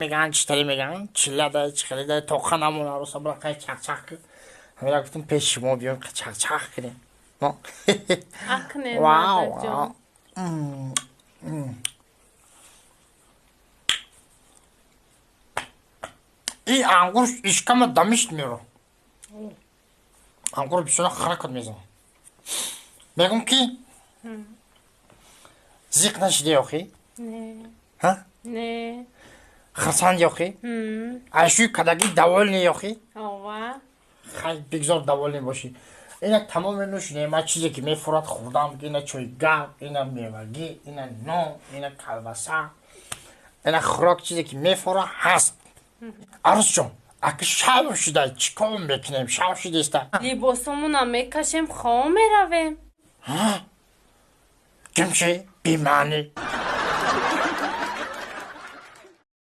میگن چطوری میگن چیلاده چخلیده توخه نمونه رو سبرا قای چخ چخ همین گفتم پیش ما بیام چخ چخ کنیم Akne واو Nadacan. این انگور اشکم دمیشت میرو انگور بسیار خرکت میزن میگم که زیق نشده اخی Ne. ها Ne. خرسان یاخی Hmm. اشوی کداگی دوال نیاخی Ova. خیلی بگذار دوال باشی اینا تمام نوش نعمت چیزی که میفورد خوردم اینا چوی گاو اینا میوگی اینا نو اینا کلبسه اینا خوراک چیزی که میفوره هست عروس جون اگه شب شده چیکار میکنیم شب شده است Libosumuna mekashem khao meravem. کمشه بیمانی